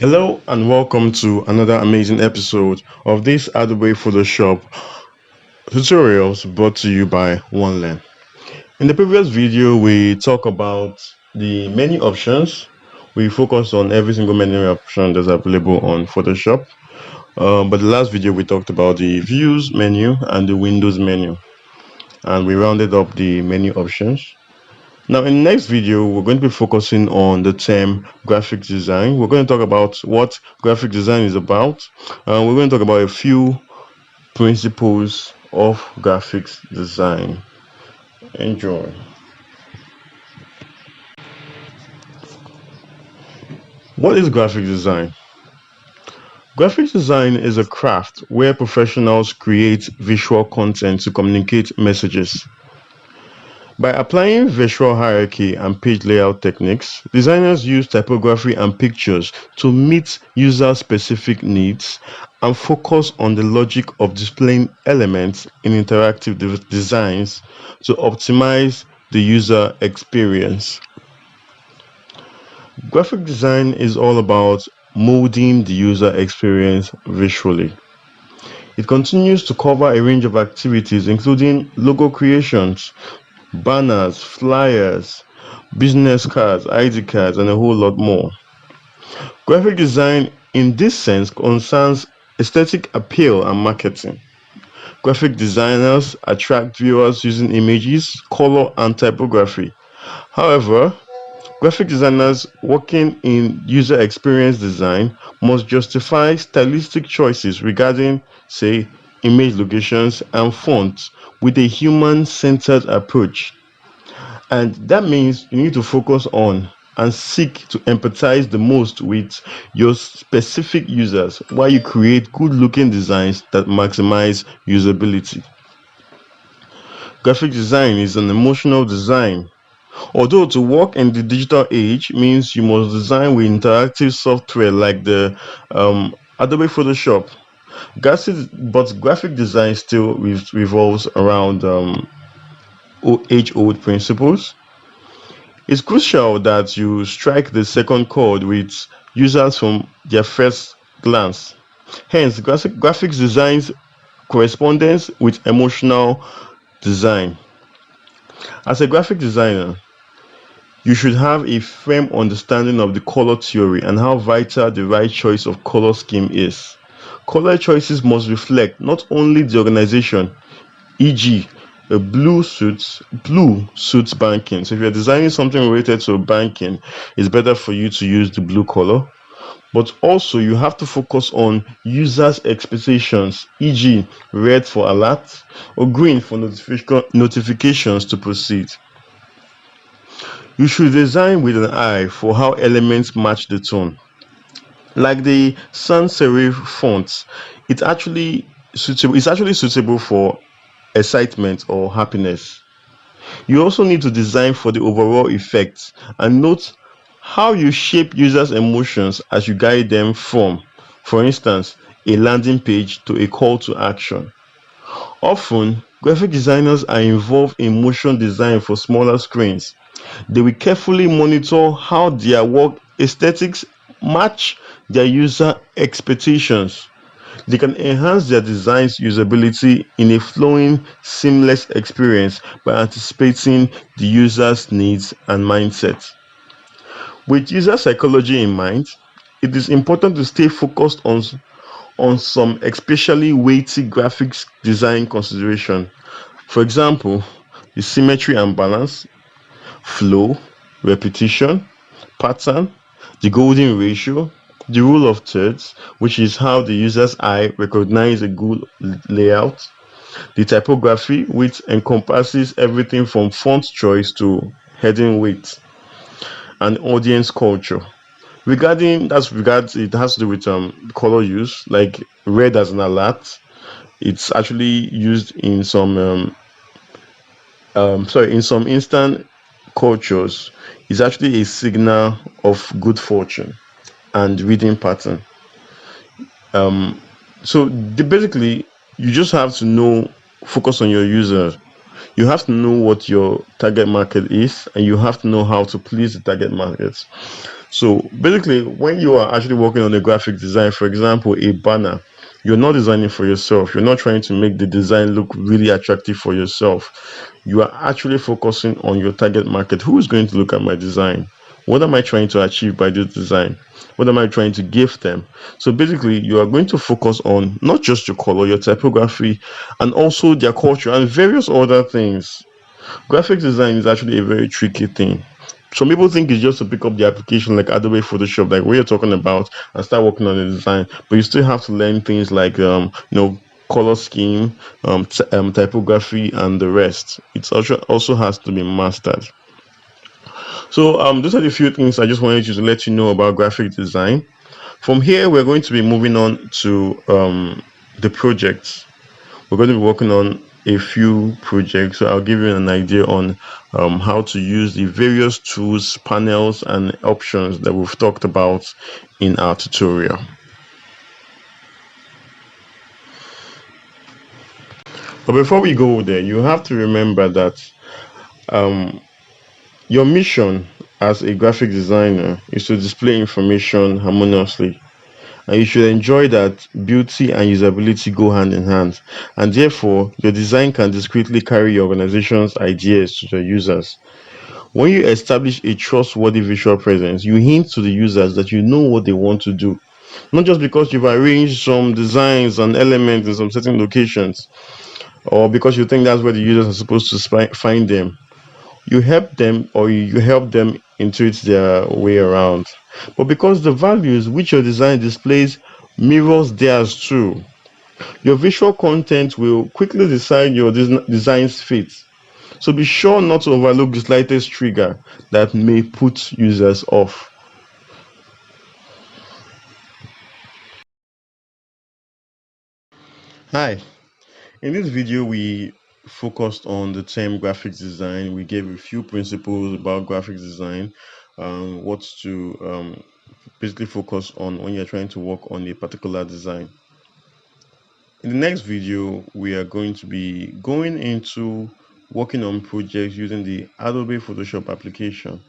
Hello and welcome to another amazing episode of this Adobe Photoshop tutorials brought to you by OneLearn. In the previous video, we talk about the menu options. We focus on every single menu option that's available on Photoshop. But the last video, we talked about the views menu and the Windows menu, and we rounded up the menu options. Now, in the next video, we're going to be focusing on the term graphic design. We're going to talk about what graphic design is about. We're going to talk about a few principles of graphics design. Enjoy. What is graphic design? Graphic design is a craft where professionals create visual content to communicate messages. By applying visual hierarchy and page layout techniques, designers use typography and pictures to meet user-specific needs and focus on the logic of displaying elements in interactive designs to optimize the user experience. Graphic design is all about molding the user experience visually. It continues to cover a range of activities including logo creations, banners, flyers, business cards, ID cards, and a whole lot more. Graphic design, in this sense, concerns aesthetic appeal and marketing. Graphic designers attract viewers using images, color, and typography. However, graphic designers working in user experience design must justify stylistic choices regarding, say, image locations and fonts with a human-centered approach. And that means you need to focus on and seek to empathize the most with your specific users while you create good looking designs that maximize usability. Graphic design is an emotional design. Although to work in the digital age means you must design with interactive software like the Adobe Photoshop, but graphic design still revolves around age-old principles. It's crucial that you strike the second chord with users from their first glance. Hence, graphics designs correspondence with emotional design. As a graphic designer, you should have a firm understanding of the color theory and how vital the right choice of color scheme is. Color choices must reflect not only the organization, e.g., a blue suits banking. So if you're designing something related to banking, it's better for you to use the blue color. But also you have to focus on users' expectations, e.g., red for alerts or green for notifications to proceed. You should design with an eye for how elements match the tone. Like the sans serif font, it's actually suitable for excitement or happiness. You also need to design for the overall effect and note how you shape users' emotions as you guide them from, for instance, a landing page to a call to action. Often, graphic designers are involved in motion design for smaller screens. They will carefully monitor how their work aesthetics match their user expectations. They can enhance their design's usability in a flowing, seamless experience by anticipating the user's needs and mindset. With user psychology in mind, it is important to stay focused on some especially weighty graphics design consideration. For example, the symmetry and balance, flow, repetition, pattern, the golden ratio, the rule of thirds, which is how the user's eye recognizes a good layout, the typography, which encompasses everything from font choice to heading weight, and audience culture. Regards it has to do with color use, like red as an alert. It's actually used in some instant cultures. It's actually a signal of good fortune and reading pattern. Um, basically, you just have to know, focus on your user. You have to know what your target market is, and you have to know how to please the target market. So basically, when you are actually working on a graphic design, for example, a banner, you're not designing for yourself. You're not trying to make the design look really attractive for yourself. You are actually focusing on your target market. Who is going to look at my design? What am I trying to achieve by this design? What am I trying to give them? So basically, you are going to focus on not just your color, your typography, and also their culture and various other things. Graphic design is actually a very tricky thing. Some people think it's just to pick up the application like Adobe Photoshop, like what you're talking about, and start working on the design. But you still have to learn things like, color scheme, typography, and the rest. It also has to be mastered. So those are the few things I just wanted you to let you know about graphic design. From here, we're going to be moving on to the projects. We're going to be working on a few projects. So I'll give you an idea on how to use the various tools, panels, and options that we've talked about in our tutorial. But before we go there, you have to remember that um, your mission as a graphic designer is to display information harmoniously, and you should enjoy that beauty and usability go hand in hand, and therefore your design can discreetly carry your organization's ideas to the users. When you establish a trustworthy visual presence, you hint to the users that you know what they want to do, not just because you've arranged some designs and elements in some certain locations, or because you think that's where the users are supposed to find them. You help them, or you help them intuit their way around. But because the values which your design displays mirrors theirs too, your visual content will quickly decide your design's fate. So be sure not to overlook the slightest trigger that may put users off. Hi, in this video we focused on the term graphics design. We gave a few principles about graphics design, what to basically focus on when you're trying to work on a particular design. In the next video, we are going to be going into working on projects using the Adobe Photoshop application.